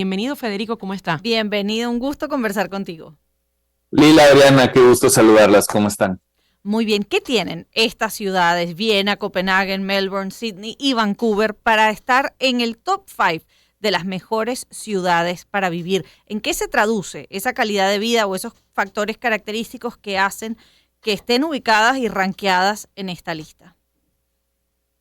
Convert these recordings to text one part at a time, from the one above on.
Bienvenido, Federico, ¿cómo está? Bienvenido, un gusto conversar contigo. Lila, Adriana, qué gusto saludarlas, ¿cómo están? Muy bien, ¿qué tienen estas ciudades, Viena, Copenhague, Melbourne, Sydney y Vancouver, para estar en el top 5 de las mejores ciudades para vivir? ¿En qué se traduce esa calidad de vida o esos factores característicos que hacen que estén ubicadas y rankeadas en esta lista?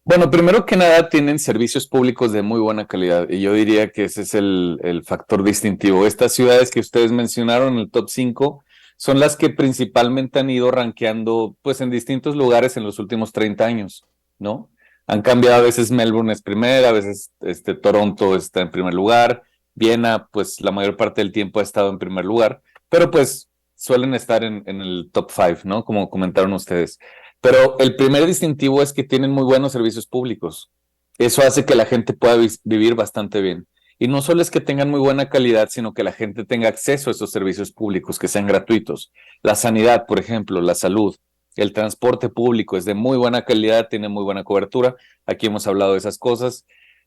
Bueno, primero que nada tienen servicios públicos de muy buena calidad y yo diría que ese es el factor distintivo. Estas ciudades que ustedes mencionaron en el top 5 son las que principalmente han ido rankeando pues en distintos lugares en los últimos 30 años, ¿no? Han cambiado, a veces Melbourne es primera, a veces Toronto está en primer lugar, Viena pues la mayor parte del tiempo ha estado en primer lugar, pero pues suelen estar en el top 5, ¿no? Como comentaron ustedes. Pero el primer distintivo es que tienen muy buenos servicios públicos. Eso hace que la gente pueda vivir bastante bien. Y no solo es que tengan muy buena calidad, sino que la gente tenga acceso a esos servicios públicos, que sean gratuitos. La sanidad, por ejemplo, la salud, el transporte público es de muy buena calidad, tiene muy buena cobertura. Aquí hemos hablado de esas cosas.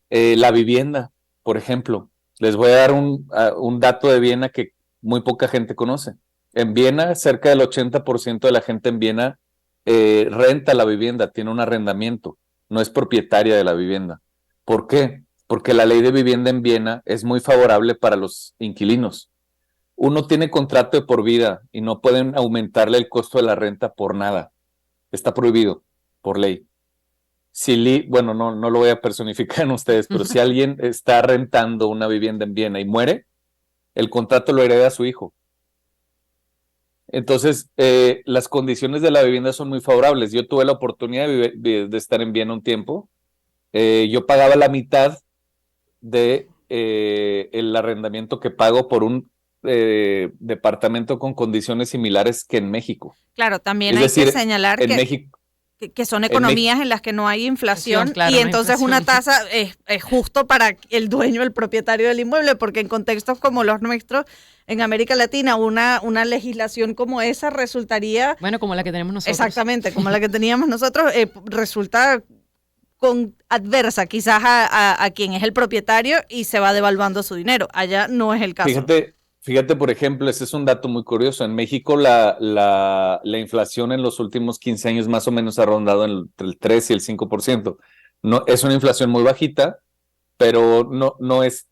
La vivienda, por ejemplo. Les voy a dar un dato de Viena que muy poca gente conoce. En Viena, cerca del 80% de la gente en Viena renta la vivienda, tiene un arrendamiento, no es propietaria de la vivienda. ¿Por qué? Porque la ley de vivienda en Viena es muy favorable para los inquilinos. Uno tiene contrato de por vida y no pueden aumentarle el costo de la renta por nada. Está prohibido por ley. Bueno, no lo voy a personificar en ustedes, pero si alguien está rentando una vivienda en Viena y muere, el contrato lo hereda a su hijo. Entonces, las condiciones de la vivienda son muy favorables. Yo tuve la oportunidad de estar en Viena un tiempo. Yo pagaba la mitad de el arrendamiento que pago por un departamento con condiciones similares que en México. Claro, también Es hay que decir, señalar en México, que son en economías en las que no hay inflación Claro, y no hay entonces una inflación. tasa es justo para el dueño, el propietario del inmueble, porque en contextos como los nuestros, en América Latina, una legislación como esa resultaría, Bueno, como la que tenemos nosotros. exactamente, como la que teníamos nosotros, resulta adversa quizás a quien es el propietario y se va devaluando su dinero. Allá no es el caso. fíjate, por ejemplo, ese es un dato muy curioso. En México la inflación en los últimos 15 años más o menos ha rondado entre el 3 y el 5%. No, es una inflación muy bajita, pero no es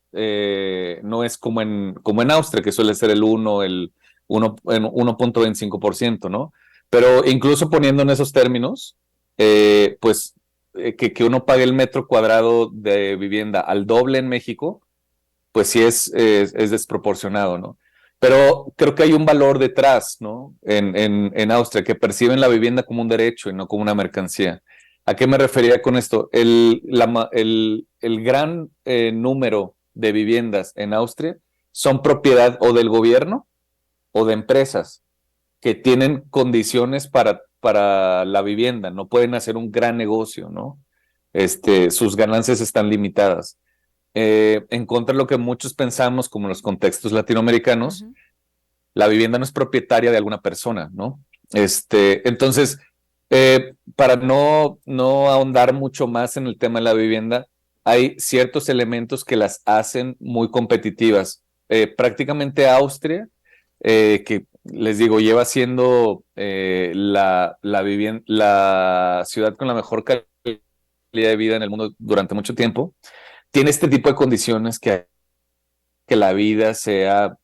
como en Austria, que suele ser el 1.25%, ¿no? Pero incluso poniendo en esos términos, pues que uno pague el metro cuadrado de vivienda al doble en México, pues sí es desproporcionado, ¿no? Pero creo que hay un valor detrás, ¿no? En Austria, que perciben la vivienda como un derecho y no como una mercancía. ¿A qué me refería con esto? El gran número de viviendas en Austria son propiedad o del gobierno o de empresas que tienen condiciones para la vivienda, no pueden hacer un gran negocio, ¿no? Sus ganancias están limitadas. En contra de lo que muchos pensamos, como en los contextos latinoamericanos, Ujú. la vivienda no es propietaria de alguna persona, ¿no? Entonces, para no ahondar mucho más en el tema de la vivienda, hay ciertos elementos que las hacen muy competitivas. Prácticamente Austria, que les digo, lleva siendo la ciudad con la mejor calidad de vida en el mundo durante mucho tiempo, tiene este tipo de condiciones que la vida sea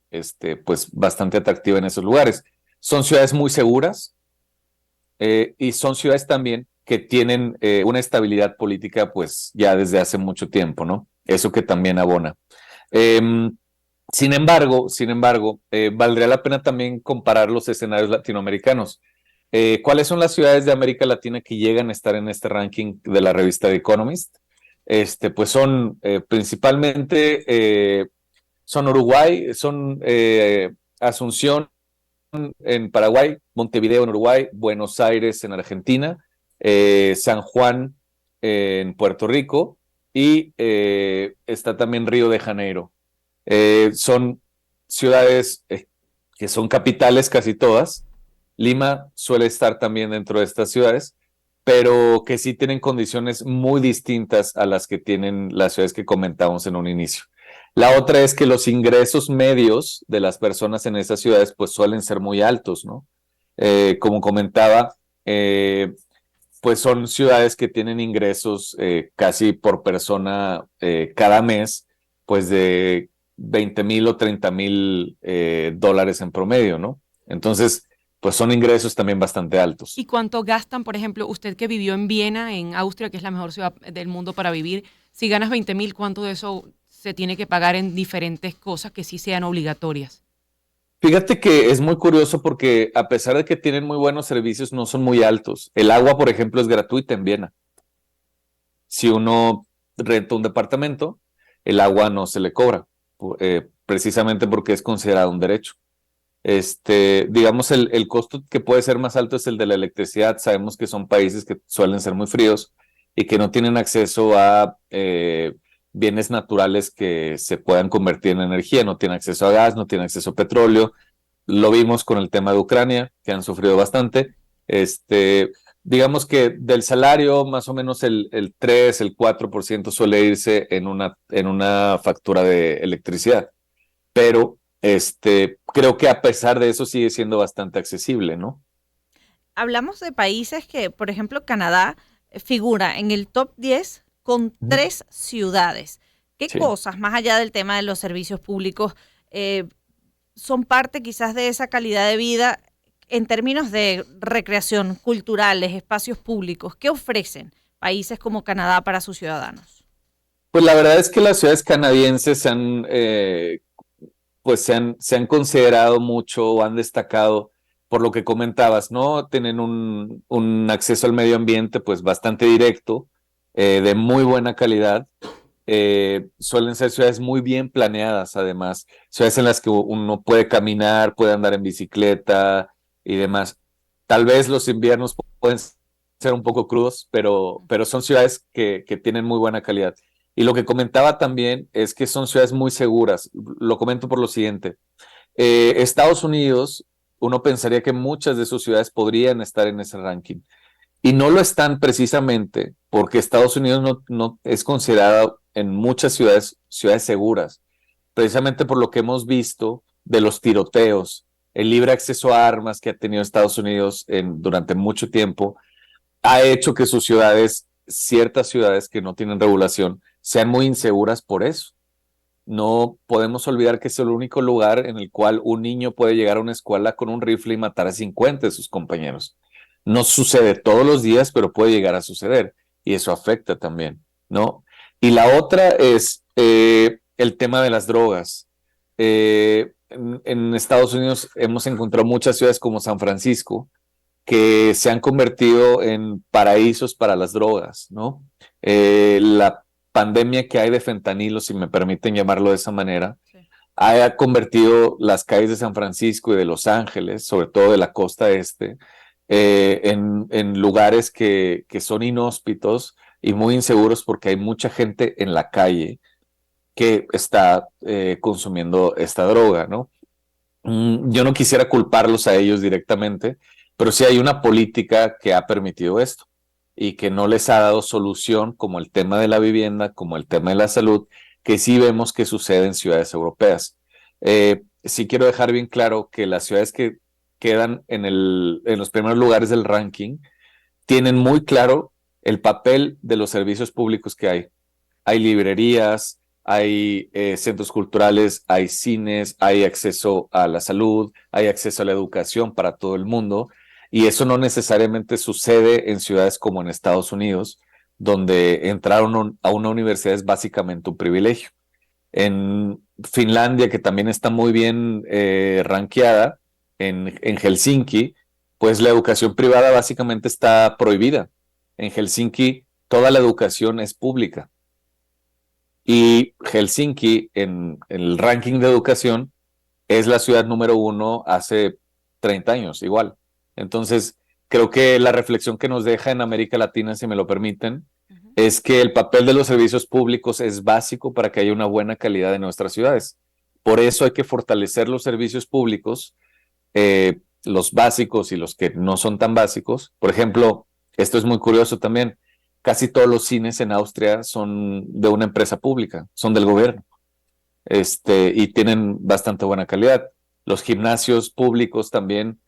pues bastante atractiva en esos lugares. Son ciudades muy seguras y son ciudades también que tienen una estabilidad política pues ya desde hace mucho tiempo, ¿no? Eso que también abona. Eh, sin embargo, valdría la pena también comparar los escenarios latinoamericanos. ¿Cuáles son las ciudades de América Latina que llegan a estar en este ranking de la revista The Economist? Pues son principalmente son Uruguay, son Asunción en Paraguay, Montevideo en Uruguay, Buenos Aires en Argentina, San Juan en Puerto Rico y está también Río de Janeiro. Son ciudades que son capitales casi todas. Lima suele estar también dentro de estas ciudades, pero que sí tienen condiciones muy distintas a las que tienen las ciudades que comentamos en un inicio. La otra es que los ingresos medios de las personas en esas ciudades pues suelen ser muy altos, ¿no? Como comentaba, pues son ciudades que tienen ingresos casi por persona cada mes, pues de 20,000 o 30,000 dólares en promedio, ¿no? Entonces, pues son ingresos también bastante altos. ¿Y cuánto gastan, por ejemplo, usted que vivió en Viena, en Austria, que es la mejor ciudad del mundo para vivir? Si ganas 20,000, ¿cuánto de eso se tiene que pagar en diferentes cosas que sí sean obligatorias? Fíjate que es muy curioso porque a pesar de que tienen muy buenos servicios, no son muy altos. El agua, por ejemplo, es gratuita en Viena. Si uno renta un departamento, el agua no se le cobra, precisamente porque es considerado un derecho. Digamos, el costo que puede ser más alto es el de la electricidad. Sabemos que son países que suelen ser muy fríos y que no tienen acceso a bienes naturales que se puedan convertir en energía. No tienen acceso a gas, no tienen acceso a petróleo. Lo vimos con el tema de Ucrania, que han sufrido bastante. Digamos que del salario, más o menos el 3, el 4% suele irse en una factura de electricidad. Pero creo que a pesar de eso sigue siendo bastante accesible, ¿no? Hablamos de países que, por ejemplo, Canadá figura en el top 10 con Ujú. 3 ciudades. ¿Qué Sí. cosas, más allá del tema de los servicios públicos, eh, son parte quizás de esa calidad de vida en términos de recreación, culturales, espacios públicos? ¿Qué ofrecen países como Canadá para sus ciudadanos? Pues la verdad es que las ciudades canadienses pues se han considerado mucho o han destacado por lo que comentabas, ¿no? Tienen un acceso al medio ambiente pues bastante directo, de muy buena calidad. Suelen ser ciudades muy bien planeadas, además, ciudades en las que uno puede caminar, puede andar en bicicleta y demás. Tal vez los inviernos pueden ser un poco crudos, pero son ciudades que tienen muy buena calidad. Y lo que comentaba también es que son ciudades muy seguras. Lo comento por lo siguiente. Estados Unidos, uno pensaría que muchas de sus ciudades podrían estar en ese ranking. Y no lo están precisamente porque Estados Unidos no es considerado en muchas ciudades seguras, precisamente por lo que hemos visto de los tiroteos, el libre acceso a armas que ha tenido Estados Unidos durante mucho tiempo, ha hecho que sus ciudades, ciertas ciudades que no tienen regulación, sean muy inseguras por eso. No podemos olvidar que es el único lugar en el cual un niño puede llegar a una escuela con un rifle y matar a 50 de sus compañeros. No sucede todos los días, pero puede llegar a suceder y eso afecta también, ¿no? Y la otra es el tema de las drogas. En Estados Unidos hemos encontrado muchas ciudades como San Francisco que se han convertido en paraísos para las drogas, ¿no? La pandemia que hay de fentanilo, si me permiten llamarlo de esa manera, Sí. ha convertido las calles de San Francisco y de Los Ángeles, sobre todo de la costa este, en lugares que son inhóspitos y muy inseguros porque hay mucha gente en la calle que está consumiendo esta droga, ¿no? Yo no quisiera culparlos a ellos directamente, pero sí hay una política que ha permitido esto y que no les ha dado solución, como el tema de la vivienda, como el tema de la salud, que sí vemos que sucede en ciudades europeas. Sí quiero dejar bien claro que las ciudades que quedan en los primeros lugares del ranking tienen muy claro el papel de los servicios públicos que hay. Hay librerías, hay centros culturales, hay cines, hay acceso a la salud, hay acceso a la educación para todo el mundo. Y eso no necesariamente sucede en ciudades como en Estados Unidos, donde entrar a una universidad es básicamente un privilegio. En Finlandia, que también está muy bien rankeada, en Helsinki, pues la educación privada básicamente está prohibida. En Helsinki toda la educación es pública. Y Helsinki, en el ranking de educación, es la ciudad número 1 hace 30 años, igual. Entonces, creo que la reflexión que nos deja en América Latina, si me lo permiten, Ujú. es que el papel de los servicios públicos es básico para que haya una buena calidad en nuestras ciudades. Por eso hay que fortalecer los servicios públicos, los básicos y los que no son tan básicos. Por ejemplo, esto es muy curioso también. Casi todos los cines en Austria son de una empresa pública, son del gobierno. y tienen bastante buena calidad. Los gimnasios públicos también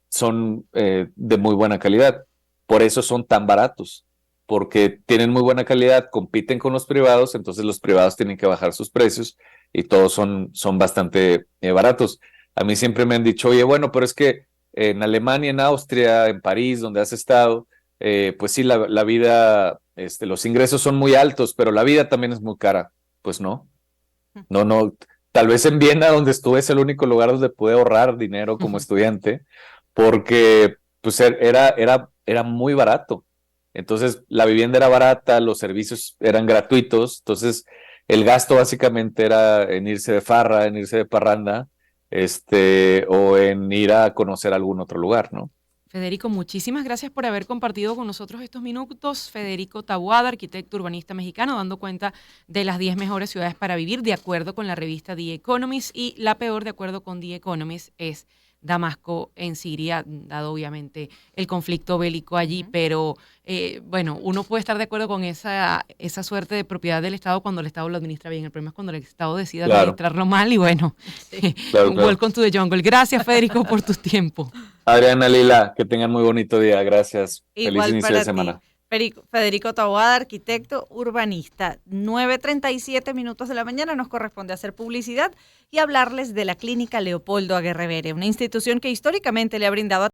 son de muy buena calidad. Por eso son tan baratos, porque tienen muy buena calidad, compiten con los privados, entonces los privados tienen que bajar sus precios y todos son bastante baratos. A mí siempre me han dicho, oye, bueno, pero es que en Alemania, en Austria, en París, donde has estado, pues sí, la vida, los ingresos son muy altos, pero la vida también es muy cara. Pues no, no, tal vez en Viena, donde estuve, es el único lugar donde pude ahorrar dinero como estudiante, porque pues era muy barato. Entonces, la vivienda era barata, los servicios eran gratuitos, entonces el gasto básicamente era en irse de farra, en irse de parranda, o en ir a conocer algún otro lugar, ¿no? Federico, muchísimas gracias por haber compartido con nosotros estos minutos. Federico Taboada, arquitecto urbanista mexicano, dando cuenta de las 10 mejores ciudades para vivir de acuerdo con la revista The Economist, y la peor de acuerdo con The Economist es Damasco en Siria, dado obviamente el conflicto bélico allí, pero bueno, uno puede estar de acuerdo con esa suerte de propiedad del Estado cuando el Estado lo administra bien. El problema es cuando el Estado decide administrarlo mal y bueno, welcome to the jungle. Gracias, Federico, por tu tiempo. Adriana, Lila, que tengan muy bonito día. Gracias. Igual Feliz inicio de semana. Federico Taboada, arquitecto urbanista. 9:37 de la mañana nos corresponde hacer publicidad y hablarles de la Clínica Leopoldo Aguirre Vere, una institución que históricamente le ha brindado